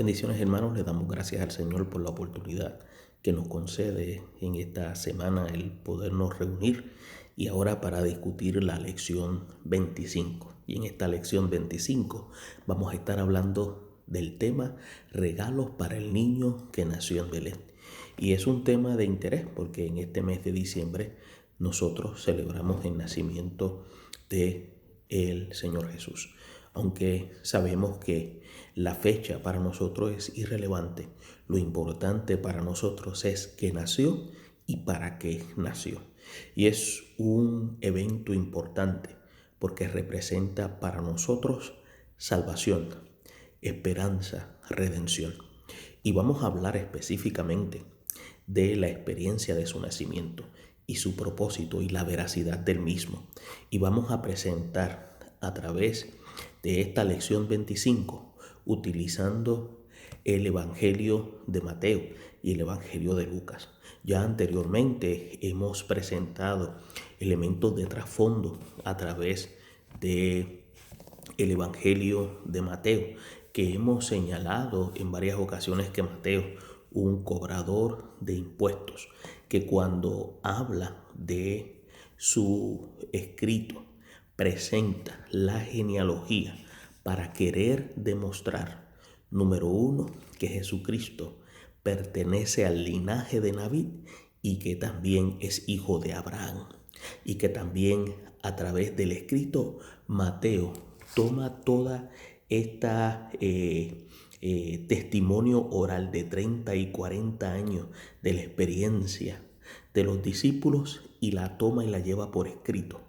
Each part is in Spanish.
Bendiciones, hermanos, le damos gracias al Señor por la oportunidad que nos concede en esta semana el podernos reunir y ahora para discutir la lección 25. Y en esta lección 25 vamos a estar hablando del tema regalos para el niño que nació en Belén. Y es un tema de interés porque en este mes de diciembre nosotros celebramos el nacimiento de el Señor Jesús. Aunque sabemos que la fecha para nosotros es irrelevante, lo importante para nosotros es que nació y para qué nació. Y es un evento importante porque representa para nosotros salvación, esperanza, redención. Y vamos a hablar específicamente de la experiencia de su nacimiento y su propósito y la veracidad del mismo. Y vamos a presentar a través de esta lección 25, utilizando el Evangelio de Mateo y el Evangelio de Lucas. Ya anteriormente hemos presentado elementos de trasfondo a través de el Evangelio de Mateo, que hemos señalado en varias ocasiones que Mateo, un cobrador de impuestos, que cuando habla de su escrito presenta la genealogía para querer demostrar, número uno, que Jesucristo pertenece al linaje de David y que también es hijo de Abraham, y que también a través del escrito Mateo toma toda esta testimonio oral de 30 y 40 años de la experiencia de los discípulos y la toma y la lleva por escrito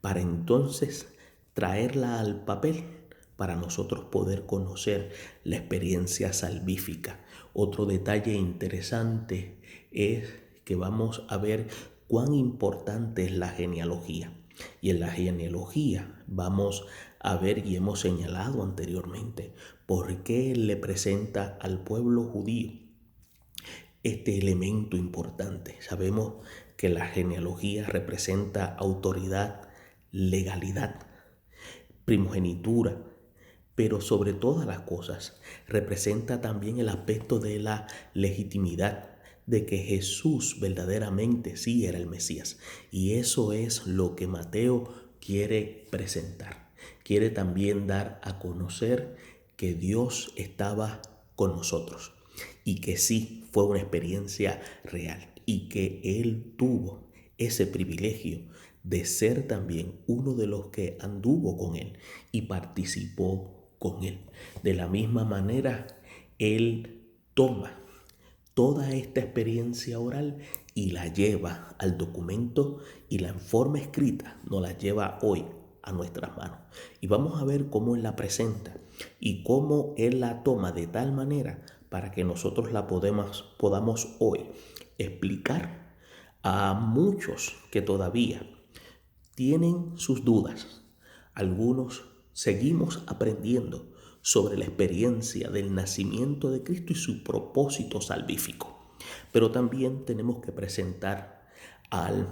para entonces traerla al papel para nosotros poder conocer la experiencia salvífica. Otro detalle interesante es que vamos a ver cuán importante es la genealogía. Y en la genealogía vamos a ver, y hemos señalado anteriormente, por qué le presenta al pueblo judío este elemento importante. Sabemos que la genealogía representa autoridad, legalidad, primogenitura, pero sobre todas las cosas representa también el aspecto de la legitimidad, de que Jesús verdaderamente sí era el Mesías. Y eso es lo que Mateo quiere presentar. Quiere también dar a conocer que Dios estaba con nosotros y que sí fue una experiencia real y que Él tuvo ese privilegio de ser también uno de los que anduvo con Él y participó con Él. De la misma manera, Él toma toda esta experiencia oral y la lleva al documento y la en forma escrita nos la lleva hoy a nuestras manos. Y vamos a ver cómo Él la presenta y cómo Él la toma de tal manera para que nosotros la podamos hoy explicar a muchos que todavía tienen sus dudas. Algunos seguimos aprendiendo sobre la experiencia del nacimiento de Cristo y su propósito salvífico. Pero también tenemos que presentar al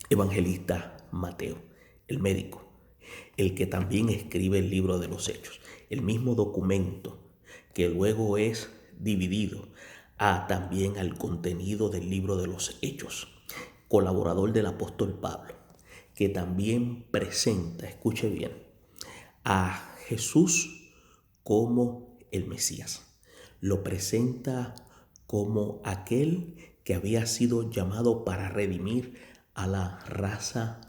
evangelista Mateo, el médico, el que también escribe el libro de los Hechos, el mismo documento que luego es dividido también al contenido del libro de los Hechos, colaborador del apóstol Pablo, que también presenta, escuche bien, a Jesús como el Mesías. Lo presenta como aquel que había sido llamado para redimir a la raza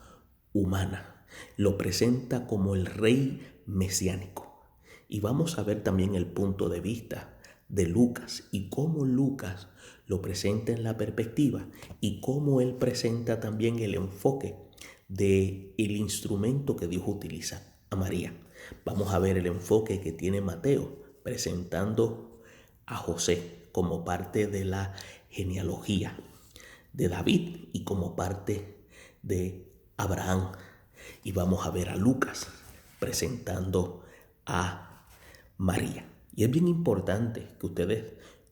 humana. Lo presenta como el rey mesiánico. Y vamos a ver también el punto de vista de Lucas y cómo Lucas lo presenta en la perspectiva y cómo él presenta también el enfoque del instrumento que Dios utiliza, a María. Vamos a ver el enfoque que tiene Mateo presentando a José como parte de la genealogía de David y como parte de Abraham. Y vamos a ver a Lucas presentando a María. Y es bien importante que ustedes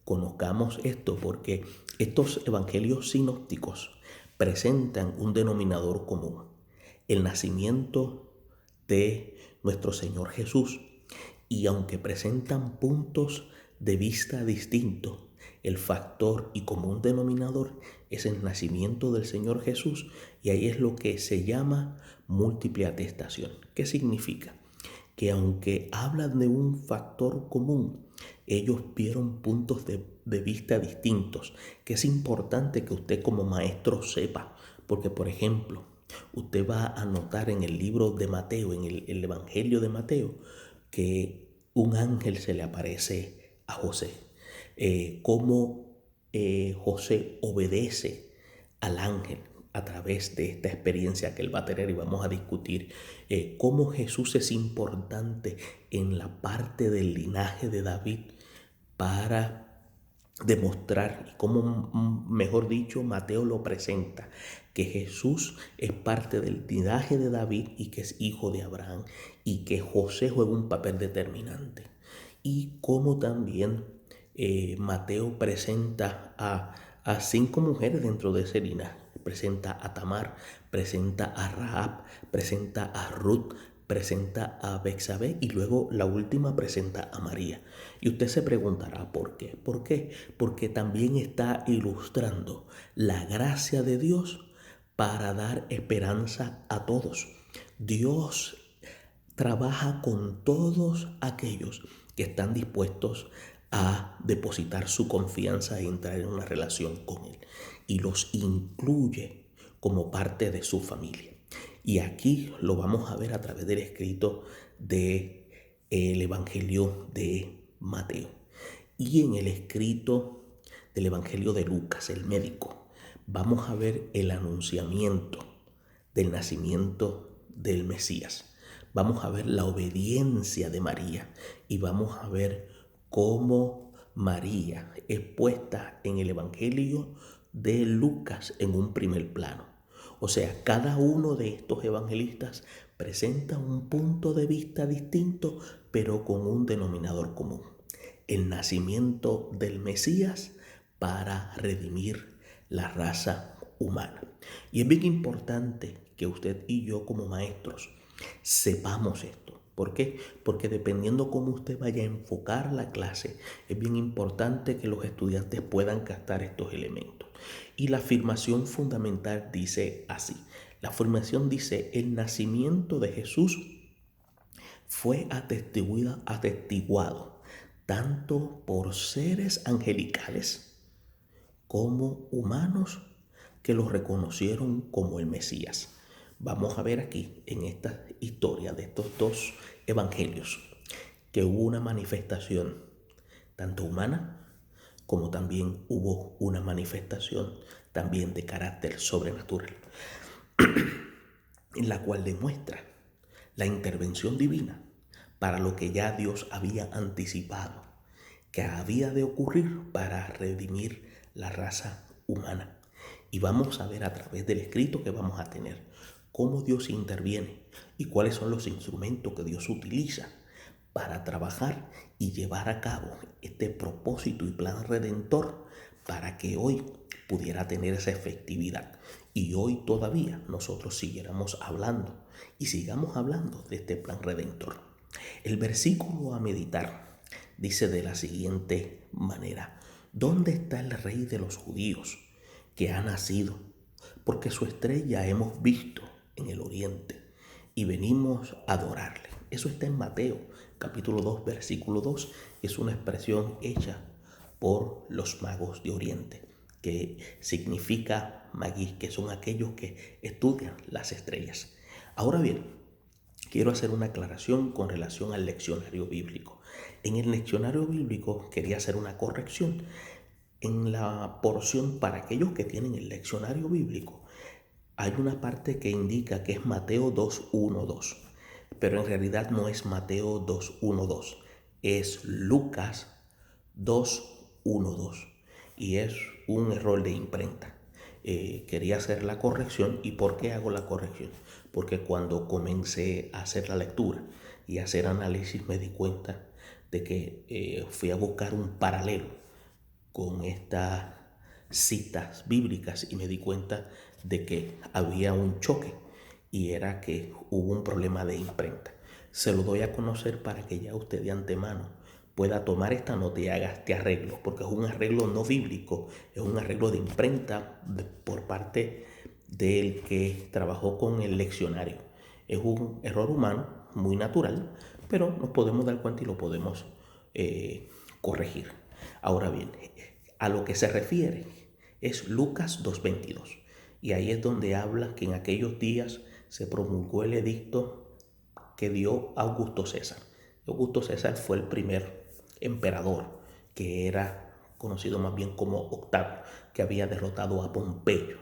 conozcamos esto porque estos evangelios sinópticos presentan un denominador común: el nacimiento de nuestro Señor Jesús. Y aunque presentan puntos de vista distinto, el factor y común denominador es el nacimiento del Señor Jesús, y ahí es lo que se llama múltiple atestación. ¿Qué significa? Que aunque hablan de un factor común, ellos vieron puntos de vista distintos, que es importante que usted como maestro sepa, porque por ejemplo, usted va a notar en el libro de Mateo, en el Evangelio de Mateo, que un ángel se le aparece a José, cómo José obedece al ángel a través de esta experiencia que él va a tener, y vamos a discutir cómo Jesús es importante en la parte del linaje de David para demostrar, y cómo, mejor dicho, Mateo lo presenta, que Jesús es parte del linaje de David y que es hijo de Abraham, y que José juega un papel determinante. Y cómo también Mateo presenta a 5 mujeres dentro de ese linaje. Presenta a Tamar, presenta a Rahab, presenta a Ruth, presenta a Betsabé, y luego la última presenta a María. Y usted se preguntará ¿por qué? ¿Por qué? Porque también está ilustrando la gracia de Dios para dar esperanza a todos. Dios trabaja con todos aquellos que están dispuestos a depositar su confianza y entrar en una relación con Él, y los incluye como parte de su familia. Y aquí lo vamos a ver a través del escrito del Evangelio de Mateo y en el escrito del Evangelio de Lucas, el médico. Vamos a ver el anunciamiento del nacimiento del Mesías. Vamos a ver la obediencia de María, y vamos a ver cómo María es puesta en el Evangelio de Lucas en un primer plano. O sea, cada uno de estos evangelistas presenta un punto de vista distinto, pero con un denominador común: el nacimiento del Mesías para redimir la raza humana. Y es bien importante que usted y yo como maestros sepamos esto. ¿Por qué? Porque dependiendo cómo usted vaya a enfocar la clase, es bien importante que los estudiantes puedan captar estos elementos. Y la afirmación fundamental dice así. La afirmación dice: el nacimiento de Jesús fue atestiguado tanto por seres angelicales como humanos que lo reconocieron como el Mesías. Vamos a ver aquí en esta historia de estos dos evangelios que hubo una manifestación tanto humana como también hubo una manifestación también de carácter sobrenatural, en la cual demuestra la intervención divina para lo que ya Dios había anticipado que había de ocurrir para redimir la raza humana. Y vamos a ver a través del escrito que vamos a tener cómo Dios interviene y cuáles son los instrumentos que Dios utiliza para trabajar y llevar a cabo este propósito y plan redentor, para que hoy pudiera tener esa efectividad y hoy todavía nosotros siguiéramos hablando y sigamos hablando de este plan redentor. El versículo a meditar dice de la siguiente manera: ¿dónde está el rey de los judíos que ha nacido? Porque su estrella hemos visto en el oriente y venimos a adorarle. Eso está en Mateo capítulo 2 versículo 2. Es una expresión hecha por los magos de oriente, que significa magí, que son aquellos que estudian las estrellas. Ahora bien, quiero hacer una aclaración con relación al leccionario bíblico. En el leccionario bíblico quería hacer una corrección. En la porción para aquellos que tienen el leccionario bíblico, hay una parte que indica que es Mateo 2:1-2, pero en realidad no es Mateo 2:1-2, es Lucas 2:1-2, y es un error de imprenta. Quería hacer la corrección. ¿Y por qué hago la corrección? Porque cuando comencé a hacer la lectura y a hacer análisis me di cuenta de que fui a buscar un paralelo con estas citas bíblicas y me di cuenta de que había un choque, y era que hubo un problema de imprenta. Se lo doy a conocer para que ya usted de antemano pueda tomar esta nota y haga este arreglo, porque es un arreglo no bíblico, es un arreglo de imprenta por parte del que trabajó con el leccionario. Es un error humano muy natural, pero nos podemos dar cuenta y lo podemos corregir. Ahora bien, a lo que se refiere es Lucas 2:22, y ahí es donde habla que en aquellos días se promulgó el edicto que dio Augusto César. Augusto César fue el primer emperador, que era conocido más bien como Octavio, que había derrotado a Pompeyo,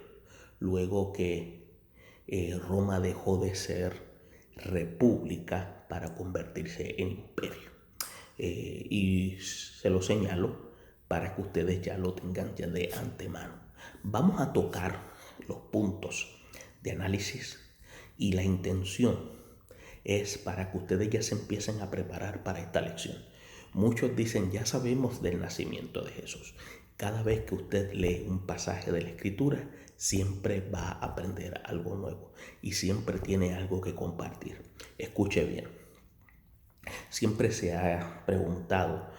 luego que Roma dejó de ser república para convertirse en imperio. Y se lo señalo para que ustedes ya lo tengan ya de antemano. Vamos a tocar los puntos de análisis y la intención es para que ustedes ya se empiecen a preparar para esta lección. Muchos dicen, ya sabemos del nacimiento de Jesús. Cada vez que usted lee un pasaje de la Escritura, siempre va a aprender algo nuevo y siempre tiene algo que compartir. Escuche bien. Siempre se ha preguntado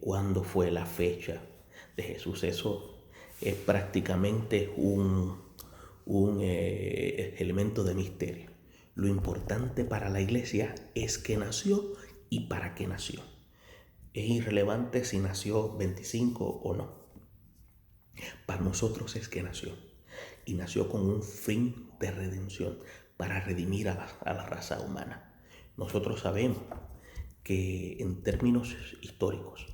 cuándo fue la fecha de Jesús. Eso es prácticamente un elemento de misterio. Lo importante para la iglesia es que nació y para qué nació. Es irrelevante si nació 25 o no. Para nosotros es que nació. Y nació con un fin de redención, para redimir a la raza humana. Nosotros sabemos que en términos históricos,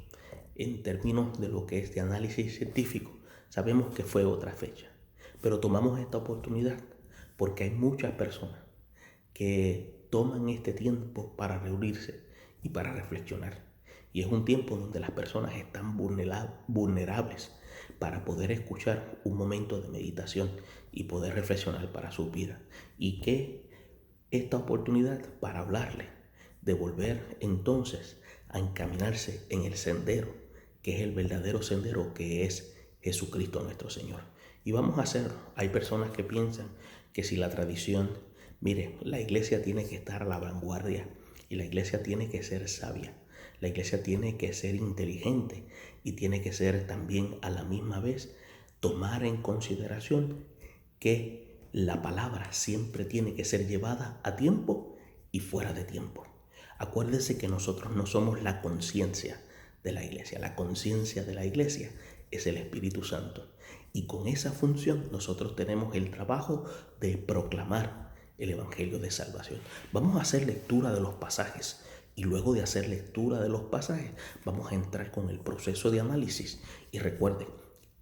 en términos de lo que es de análisis científico, sabemos que fue otra fecha. Pero tomamos esta oportunidad porque hay muchas personas que toman este tiempo para reunirse y para reflexionar. Y es un tiempo donde las personas están vulnerables para poder escuchar un momento de meditación y poder reflexionar para su vida. Y que esta oportunidad para hablarle, de volver entonces a encaminarse en el sendero, que es el verdadero sendero, que es Jesucristo nuestro Señor. Y vamos a hacerlo. Hay personas que piensan que si la tradición, mire, la iglesia tiene que estar a la vanguardia y la iglesia tiene que ser sabia. La iglesia tiene que ser inteligente y tiene que ser también a la misma vez tomar en consideración que la palabra siempre tiene que ser llevada a tiempo y fuera de tiempo. Acuérdense que nosotros no somos la conciencia de la iglesia. La conciencia de la iglesia es el Espíritu Santo. Y con esa función nosotros tenemos el trabajo de proclamar el Evangelio de Salvación. Vamos a hacer lectura de los pasajes. Y luego de hacer lectura de los pasajes, vamos a entrar con el proceso de análisis. Y recuerden,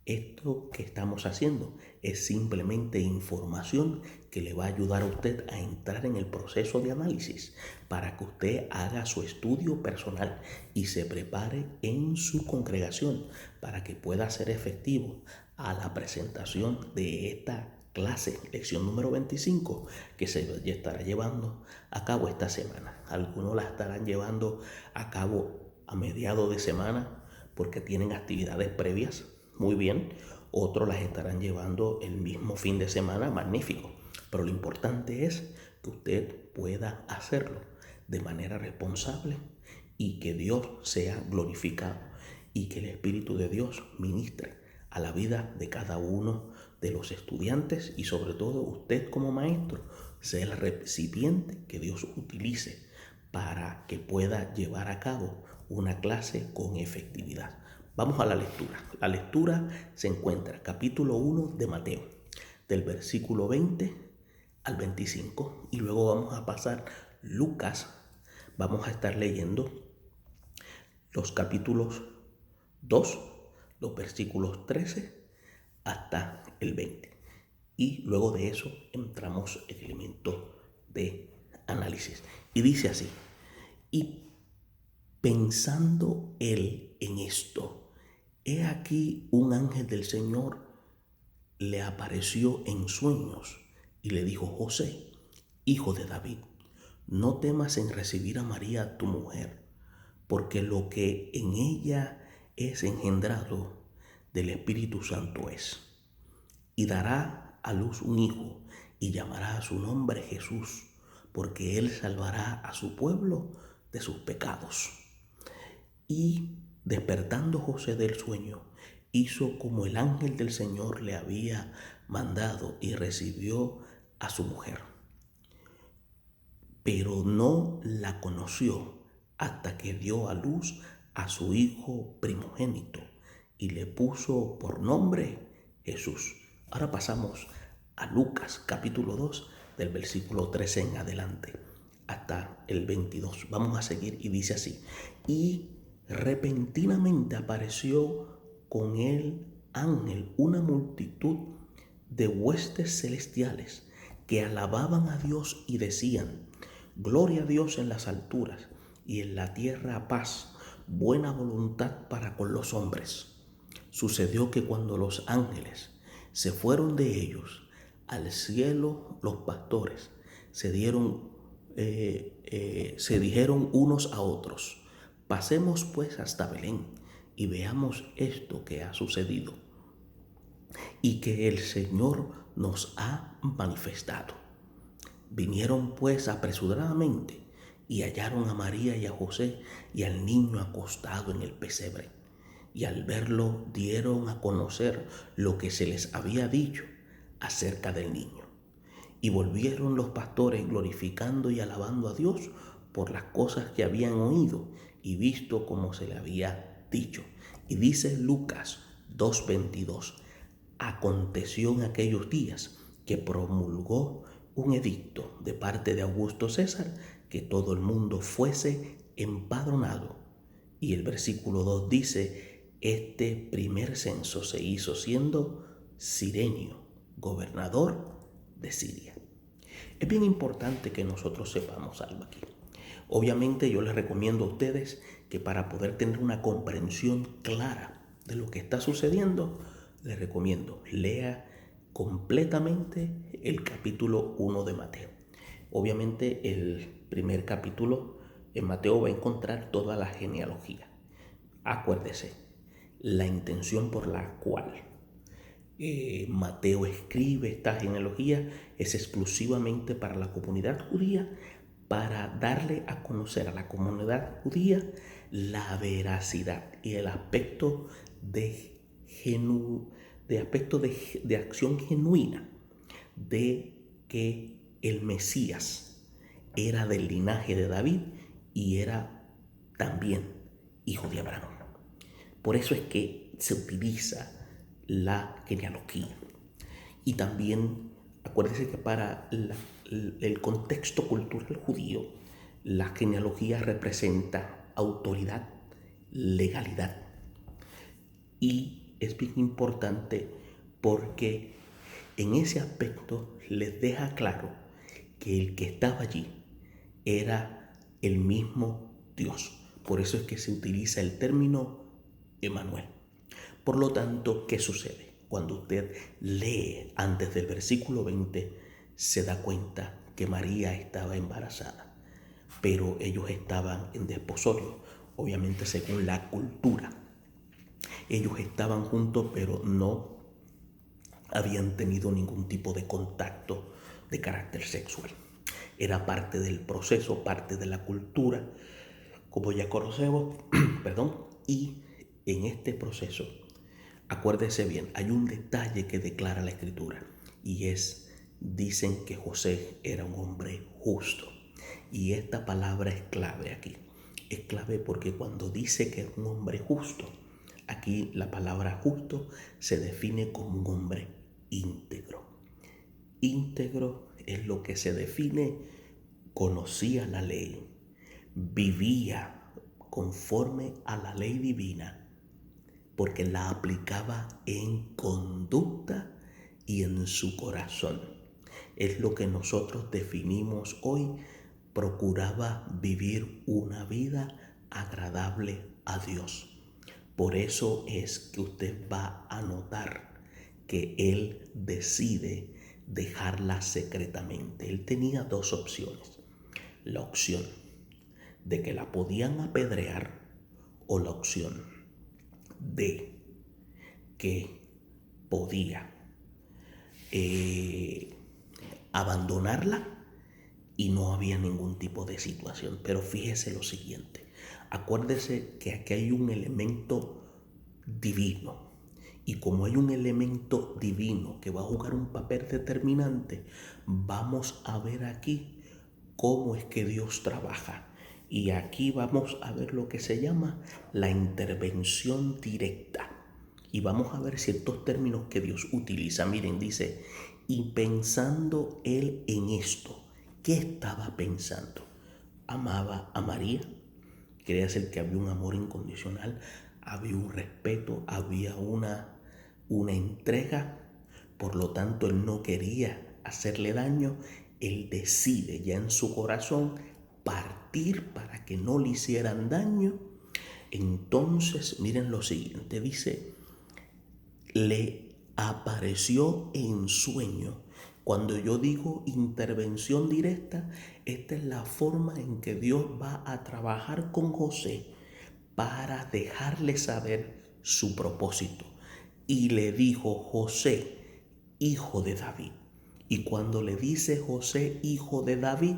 esto que estamos haciendo es simplemente información que le va a ayudar a usted a entrar en el proceso de análisis para que usted haga su estudio personal y se prepare en su congregación para que pueda ser efectivo a la presentación de esta clase, lección número 25, que se estará llevando a cabo esta semana. Algunos la estarán llevando a cabo a mediados de semana porque tienen actividades previas. Muy bien, otros las estarán llevando el mismo fin de semana, magnífico. Pero lo importante es que usted pueda hacerlo de manera responsable y que Dios sea glorificado y que el Espíritu de Dios ministre a la vida de cada uno de los estudiantes y sobre todo usted como maestro sea el recipiente que Dios utilice para que pueda llevar a cabo una clase con efectividad. Vamos a la lectura. La lectura se encuentra capítulo 1 de Mateo, del versículo 20 al 25, y luego vamos a pasar Lucas. Vamos a estar leyendo los capítulos 2, los versículos 13 hasta el 20. Y luego de eso entramos en el elemento de análisis. Y dice así: y pensando él en esto, he aquí un ángel del Señor le apareció en sueños y le dijo: José, hijo de David, no temas en recibir a María tu mujer, porque lo que en ella es engendrado del Espíritu Santo es. Y dará a luz un hijo y llamará a su nombre Jesús, porque él salvará a su pueblo de sus pecados. Y despertando José del sueño, hizo como el ángel del Señor le había mandado y recibió a su mujer. Pero no la conoció hasta que dio a luz a su hijo primogénito y le puso por nombre Jesús. Ahora pasamos a Lucas capítulo 2 del versículo 13 en adelante hasta el 22. Vamos a seguir y dice así: y repentinamente apareció con el ángel una multitud de huestes celestiales que alababan a Dios y decían: gloria a Dios en las alturas y en la tierra paz, buena voluntad para con los hombres. Sucedió que cuando los ángeles se fueron de ellos al cielo, los pastores se dijeron unos a otros: pasemos pues hasta Belén y veamos esto que ha sucedido y que el Señor nos ha manifestado. Vinieron pues apresuradamente y hallaron a María y a José y al niño acostado en el pesebre. Y al verlo dieron a conocer lo que se les había dicho acerca del niño. Y volvieron los pastores glorificando y alabando a Dios por las cosas que habían oído y visto como se le había dicho. Y dice Lucas 2:22: aconteció en aquellos días que promulgó un edicto de parte de Augusto César que todo el mundo fuese empadronado. Y el versículo 2 dice: este primer censo se hizo siendo Cirenio gobernador de Siria. Es bien importante que nosotros sepamos algo aquí. Obviamente yo les recomiendo a ustedes que para poder tener una comprensión clara de lo que está sucediendo, les recomiendo lea completamente el capítulo 1 de Mateo. Obviamente el primer capítulo en Mateo va a encontrar toda la genealogía. Acuérdese, la intención por la cual Mateo escribe esta genealogía es exclusivamente para la comunidad judía, para darle a conocer a la comunidad judía la veracidad y el aspecto de acción genuina de que el Mesías era del linaje de David y era también hijo de Abraham. Por eso es que se utiliza la genealogía. Y también acuérdense que para el contexto cultural judío, la genealogía representa autoridad, legalidad. Y es bien importante porque en ese aspecto les deja claro que el que estaba allí era el mismo Dios. Por eso es que se utiliza el término Emmanuel. Por lo tanto, ¿qué sucede? Cuando usted lee antes del versículo 20, se da cuenta que María estaba embarazada, pero ellos estaban en desposorio, obviamente según la cultura. Ellos estaban juntos, pero no habían tenido ningún tipo de contacto de carácter sexual. Era parte del proceso, parte de la cultura, como ya conocemos, y en este proceso, acuérdese bien, hay un detalle que declara la Escritura y dicen que José era un hombre justo. Y esta palabra es clave aquí. Es clave porque cuando dice que es un hombre justo, aquí la palabra justo se define como un hombre íntegro. Íntegro es lo que se define: conocía la ley, vivía conforme a la ley divina, porque la aplicaba en conducta y en su corazón. Es lo que nosotros definimos hoy: procuraba vivir una vida agradable a Dios. Por eso es que usted va a notar que él decide dejarla secretamente. Él tenía dos opciones: la opción de que la podían apedrear o la opción de que podía abandonarla y no había ningún tipo de situación. Pero fíjese lo siguiente: Acuérdese que aquí hay un elemento divino. Y como hay un elemento divino que va a jugar un papel determinante, vamos a ver aquí cómo es que Dios trabaja. Y aquí vamos a ver lo que se llama la intervención directa. Y vamos a ver ciertos términos que Dios utiliza. Miren, dice, y pensando él en esto, ¿qué estaba pensando? Amaba a María. Quería decir que había un amor incondicional, había un respeto, había una entrega. Por lo tanto, él no quería hacerle daño. Él decide ya en su corazón partir para que no le hicieran daño. Entonces, miren lo siguiente, dice, le apareció en sueño. Cuando yo digo intervención directa, esta es la forma en que Dios va a trabajar con José para dejarle saber su propósito. Y le dijo, José, hijo de David. Y cuando le dice José, hijo de David,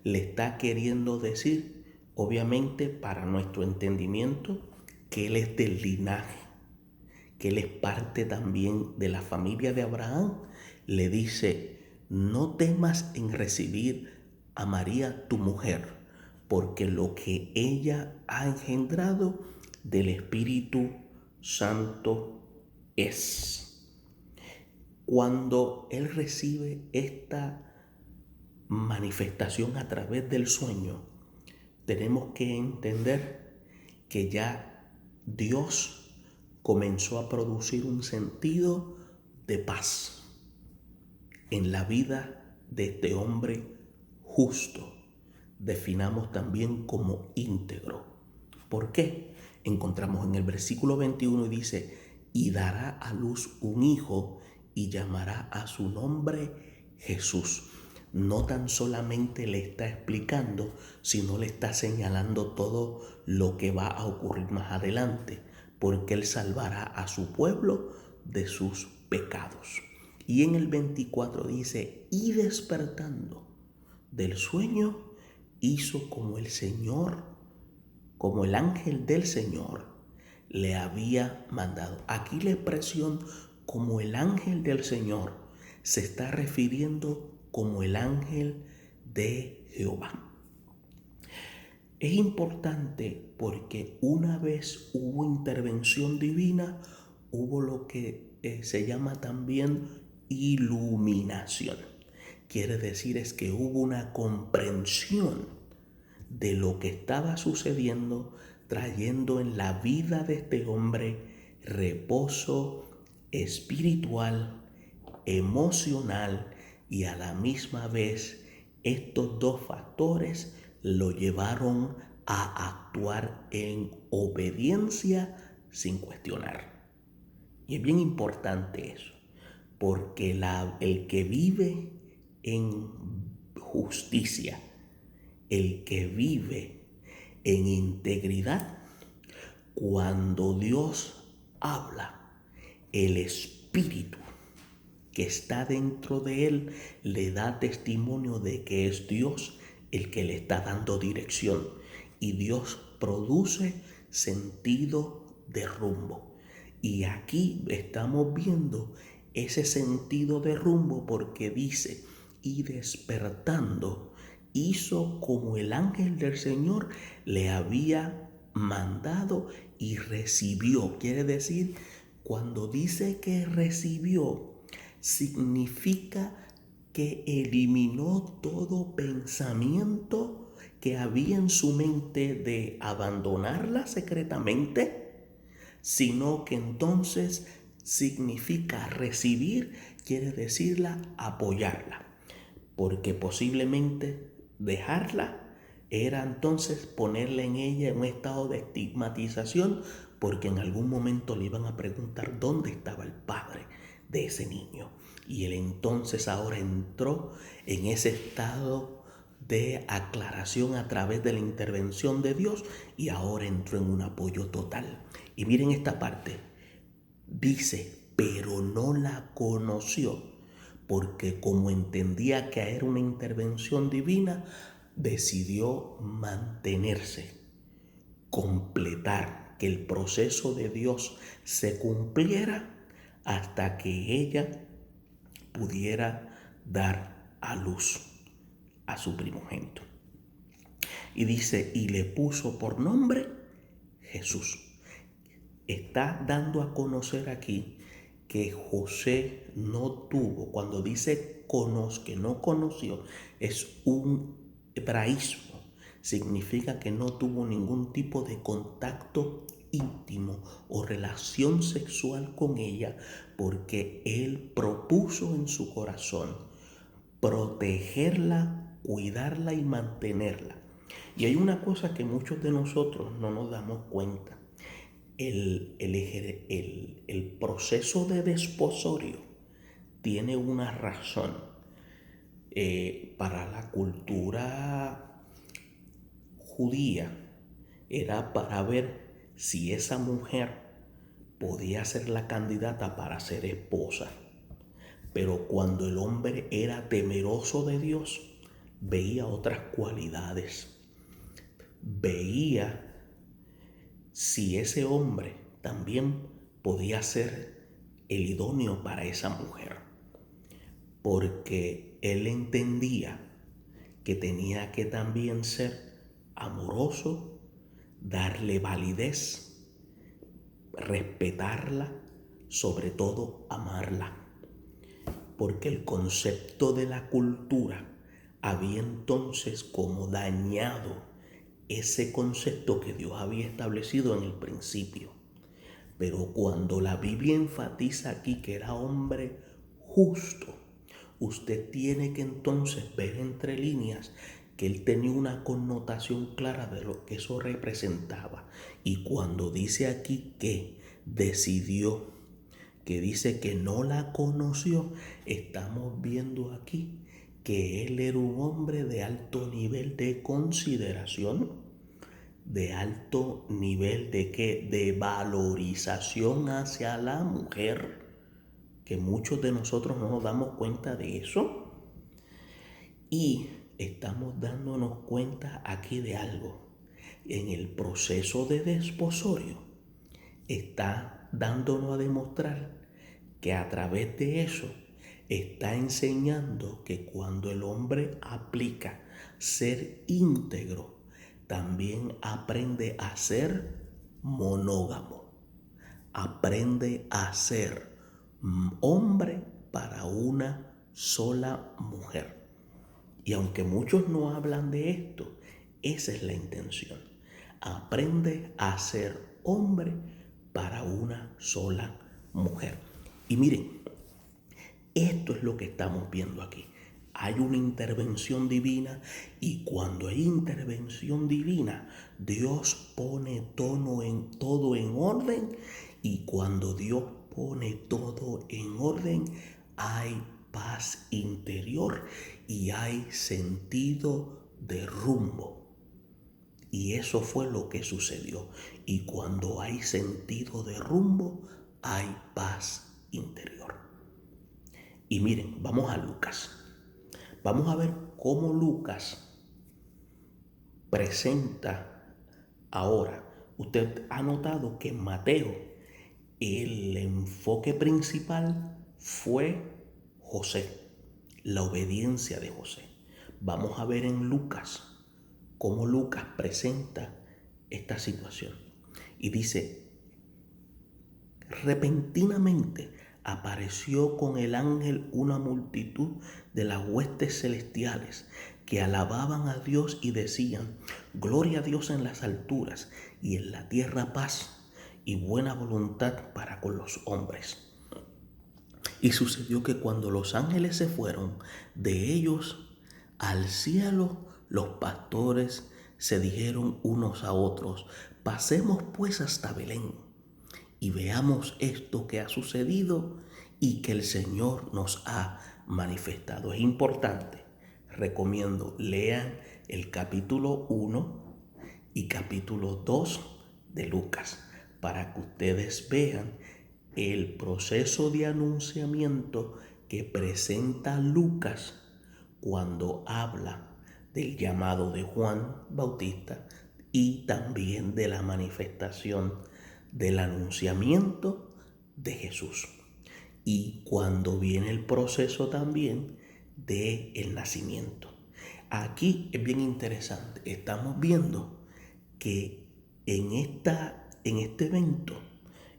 le está queriendo decir, obviamente para nuestro entendimiento, que él es del linaje, que él es parte también de la familia de Abraham. Le dice, no temas en recibir a María tu mujer, porque lo que ella ha engendrado del Espíritu Santo es. Cuando él recibe esta manifestación a través del sueño, tenemos que entender que ya Dios comenzó a producir un sentido de paz en la vida de este hombre justo. Definamos también como íntegro. ¿Por qué? Encontramos en el versículo 21 y dice, y dará a luz un hijo y llamará a su nombre Jesús. No tan solamente le está explicando, sino le está señalando todo lo que va a ocurrir más adelante, porque él salvará a su pueblo de sus pecados. Y en el 24 dice, y despertando del sueño, hizo como el Señor, como el ángel del Señor le había mandado. Aquí la expresión como el ángel del Señor se está refiriendo como el ángel de Jehová. Es importante porque una vez hubo intervención divina, hubo lo que se llama también iluminación. Quiere decir es que hubo una comprensión de lo que estaba sucediendo, trayendo en la vida de este hombre reposo espiritual, emocional, y a la misma vez estos dos factores lo llevaron a actuar en obediencia sin cuestionar. Y es bien importante eso, porque el que vive en justicia, el que vive en integridad, cuando Dios habla, el Espíritu que está dentro de él le da testimonio de que es Dios el que le está dando dirección. Y Dios produce sentido de rumbo. Y aquí estamos viendo ese sentido de rumbo porque dice, y despertando, hizo como el ángel del Señor le había mandado y recibió. Quiere decir, cuando dice que recibió, significa que eliminó todo pensamiento que había en su mente de abandonarla secretamente, sino que entonces significa recibir, quiere decirla apoyarla, porque posiblemente dejarla era entonces ponerla en ella en un estado de estigmatización, porque en algún momento le iban a preguntar dónde estaba el padre de ese niño. Y él entonces ahora entró en ese estado de aclaración a través de la intervención de Dios y ahora entró en un apoyo total. Y miren esta parte, dice, pero no la conoció, porque como entendía que era una intervención divina, decidió mantenerse completar, que el proceso de Dios se cumpliera hasta que ella pudiera dar a luz a su primogénito. Y dice, y le puso por nombre Jesús. Está dando a conocer aquí que José no tuvo, cuando dice que no conoció, es un hebraísmo, significa que no tuvo ningún tipo de contacto íntimo o relación sexual con ella, porque él propuso en su corazón protegerla, cuidarla y mantenerla. Y hay una cosa que muchos de nosotros no nos damos cuenta. El proceso de desposorio tiene una razón. Para la cultura judía era para ver si esa mujer podía ser la candidata para ser esposa. Pero cuando el hombre era temeroso de Dios, veía otras cualidades. Veía si ese hombre también podía ser el idóneo para esa mujer, porque él entendía que tenía que también ser amoroso, darle validez, respetarla, sobre todo amarla, porque el concepto de la cultura había entonces como dañado ese concepto que Dios había establecido en el principio. Pero cuando la Biblia enfatiza aquí que era hombre justo, usted tiene que entonces ver entre líneas que él tenía una connotación clara de lo que eso representaba. Y cuando dice aquí que decidió, que dice que no la conoció, estamos viendo aquí que él era un hombre de alto nivel de consideración, de alto nivel de valorización hacia la mujer, que muchos de nosotros no nos damos cuenta de eso. Y estamos dándonos cuenta aquí de algo. En el proceso de desposorio está dándonos a demostrar que a través de eso está enseñando que cuando el hombre aplica ser íntegro, también aprende a ser monógamo. Aprende a ser hombre para una sola mujer. Y aunque muchos no hablan de esto, esa es la intención. Aprende a ser hombre para una sola mujer. Y miren, esto es lo que estamos viendo aquí. Hay una intervención divina, y cuando hay intervención divina, Dios pone todo en orden, y cuando Dios pone todo en orden, hay paz interior y hay sentido de rumbo. Y eso fue lo que sucedió. Y cuando hay sentido de rumbo, hay paz interior. Y miren, vamos a Lucas. Vamos a ver cómo Lucas presenta ahora. Usted ha notado que en Mateo el enfoque principal fue José, la obediencia de José. Vamos a ver en Lucas cómo Lucas presenta esta situación. Y dice, repentinamente apareció con el ángel una multitud de las huestes celestiales que alababan a Dios y decían, gloria a Dios en las alturas y en la tierra paz y buena voluntad para con los hombres. Y sucedió que cuando los ángeles se fueron de ellos al cielo, los pastores se dijeron unos a otros, pasemos pues hasta Belén y veamos esto que ha sucedido y que el Señor nos ha manifestado. Es importante, recomiendo, lean el capítulo 1 y capítulo 2 de Lucas para que ustedes vean el proceso de anunciamiento que presenta Lucas cuando habla del llamado de Juan Bautista y también de la manifestación del anunciamiento de Jesús. Y cuando viene el proceso también del nacimiento. Aquí es bien interesante. Estamos viendo que en este evento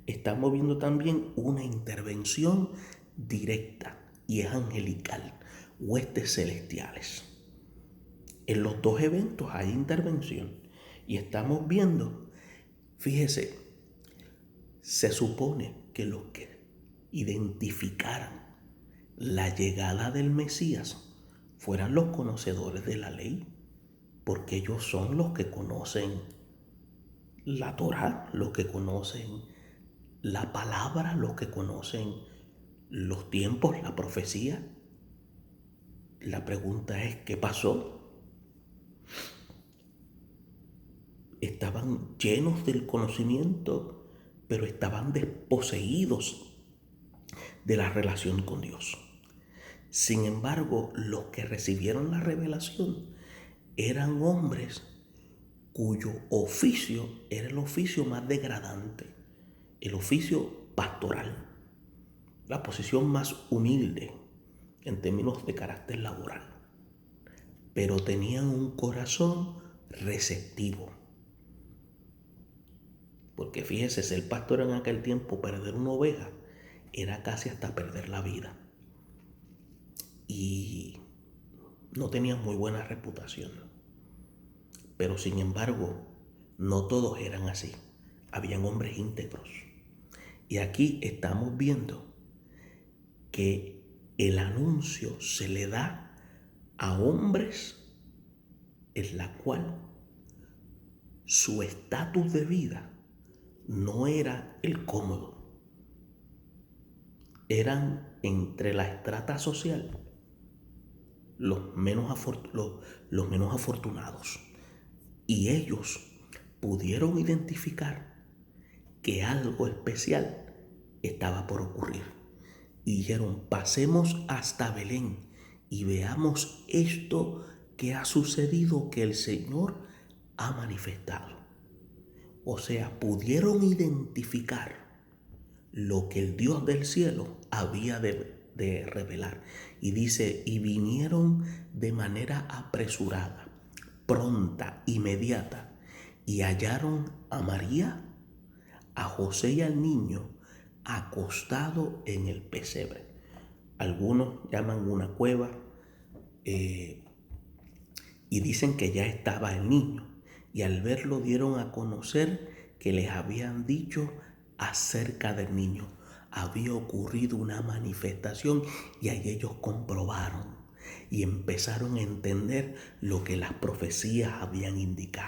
estamos viendo también una intervención directa y es angelical, huestes celestiales. En los dos eventos hay intervención y estamos viendo, fíjese, se supone que los que identificaran la llegada del Mesías fueran los conocedores de la ley, porque ellos son los que conocen la Torá, los que conocen la palabra, los que conocen los tiempos, la profecía. La pregunta es, ¿qué pasó? Estaban llenos del conocimiento, pero estaban desposeídos de la relación con Dios. Sin embargo, los que recibieron la revelación eran hombres cuyo oficio era el oficio más degradante, el oficio pastoral, la posición más humilde en términos de carácter laboral, pero tenían un corazón receptivo. Porque fíjese, ser pastor en aquel tiempo, perder una oveja, era casi hasta perder la vida. Y no tenían muy buena reputación. Pero sin embargo, no todos eran así. Habían hombres íntegros. Y aquí estamos viendo que el anuncio se le da a hombres en la cual su estatus de vida no era el cómodo. Eran entre la estrata social los menos afortunados. Y ellos pudieron identificar que algo especial estaba por ocurrir. Y dijeron, pasemos hasta Belén y veamos esto que ha sucedido, que el Señor ha manifestado. O sea, pudieron identificar lo que el Dios del cielo había de revelar. Y dice, y vinieron de manera apresurada, pronta, inmediata, y hallaron a María, a José y al niño acostado en el pesebre. Algunos llaman una cueva y dicen que ya estaba el niño. Y al verlo dieron a conocer que les habían dicho acerca del niño. Había ocurrido una manifestación y ahí ellos comprobaron y empezaron a entender lo que las profecías habían indicado.